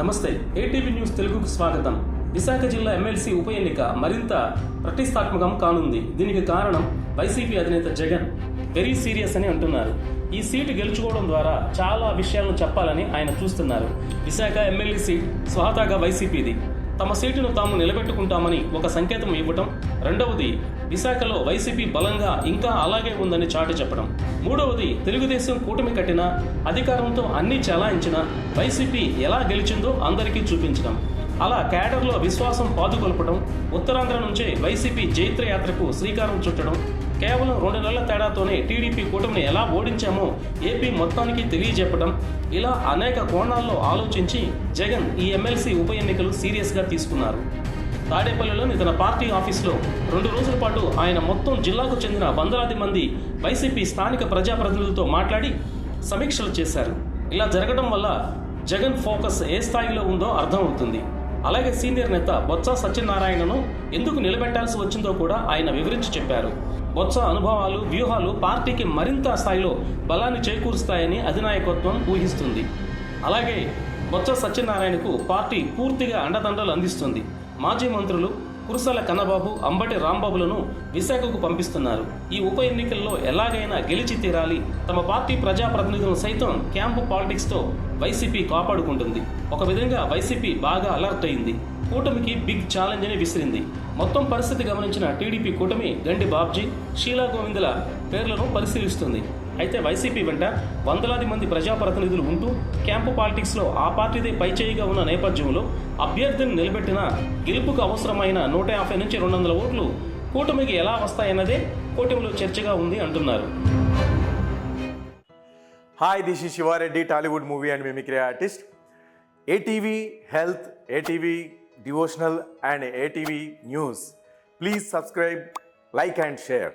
నమస్తే, ATV news తెలుగుకు స్వాగతం. విశాఖ జిల్లా ఎమ్మెల్సీ ఉప ఎన్నిక మరింత ప్రతిష్టాత్మకం కానుంది. దీనికి కారణం వైసీపీ అధినేత జగన్ వెరీ సీరియస్ అని అంటున్నారు. ఈ సీటు గెలుచుకోవడం ద్వారా చాలా విషయాలను చెప్పాలని ఆయన చూస్తున్నారు. విశాఖ ఎమ్మెల్యే సీట్ స్వహతాగా వైసీపీది. తమ సీటును తాము నిలబెట్టుకుంటామని ఒక సంకేతం ఇవ్వటం. రెండవది, విశాఖలో వైసీపీ బలంగా ఇంకా అలాగే ఉందని చాటి చెప్పడం. మూడవది, తెలుగుదేశం కూటమి కట్టిన అధికారంతో అన్ని చెలాయించిన వైసీపీ ఎలా గెలిచిందో అందరికీ చూపించడం. అలా కేడర్లో విశ్వాసం పాదుకొల్పడం. ఉత్తరాంధ్ర నుంచే వైసీపీ జైత్రయాత్రకు శ్రీకారం చుట్టడం. కేవలం 2 నెలల తేడాతోనే టీడీపీ కూటమిని ఎలా ఓడించామో ఏపీ మొత్తానికి తెలియజెప్పడం. ఇలా అనేక కోణాల్లో ఆలోచించి జగన్ ఈ ఎమ్మెల్సీ ఉప ఎన్నికలు సీరియస్గా తీసుకున్నారు. తాడేపల్లిలోని తన పార్టీ ఆఫీసులో 2 రోజుల పాటు ఆయన మొత్తం జిల్లాకు చెందిన వందలాది మంది వైసీపీ స్థానిక ప్రజాప్రతినిధులతో మాట్లాడి సమీక్షలు చేశారు. ఇలా జరగడం వల్ల జగన్ ఫోకస్ ఏ స్థాయిలో ఉందో అర్థమవుతుంది. అలాగే సీనియర్ నేత బొత్స సత్యనారాయణను ఎందుకు నిలబెట్టాల్సి వచ్చిందో కూడా ఆయన వివరించి చెప్పారు. బొత్స అనుభవాలు, వ్యూహాలు పార్టీకి మరింత స్థాయిలో బలాన్ని చేకూరుస్తాయని అధినాయకత్వం ఊహిస్తుంది. అలాగే బొత్స సత్యనారాయణకు పార్టీ పూర్తిగా అండదండలు అందిస్తుంది. మాజీ మంత్రులు కురసాల కన్నబాబు, అంబటి రాంబాబులను విశాఖకు పంపిస్తున్నారు. ఈ ఉప ఎన్నికల్లో ఎలాగైనా గెలిచి తీరాలి. తమ పార్టీ ప్రజాప్రతినిధులను సైతం క్యాంపు పాలిటిక్స్తో వైసీపీ కాపాడుకుంటుంది. ఒక విధంగా వైసీపీ బాగా అలర్ట్ అయింది. కూటమికి బిగ్ ఛాలెంజ్ అని విసిరింది. మొత్తం పరిస్థితి గమనించిన టీడీపీ కూటమి గండి బాబ్జీ, షీలా గోవిందుల పేర్లను పరిశీలిస్తుంది. అయితే వైసీపీ వెంట వందలాది మంది ప్రజాప్రతినిధులు ఉంటూ క్యాంపు పాలిటిక్స్లో ఆ పార్టీదే పైచేయిగా ఉన్న నేపథ్యంలో అభ్యర్థిని నిలబెట్టిన గెలుపుకు అవసరమైన 150 నుంచి 200 ఓట్లు కూటమికి ఎలా వస్తాయన్నదే కూటమిలో చర్చగా ఉంది అంటున్నారు. Hi, this is Shiva Reddy, Tollywood movie and mimicry artist. ATV Health, ATV Devotional and ATV News. Please subscribe, like and share.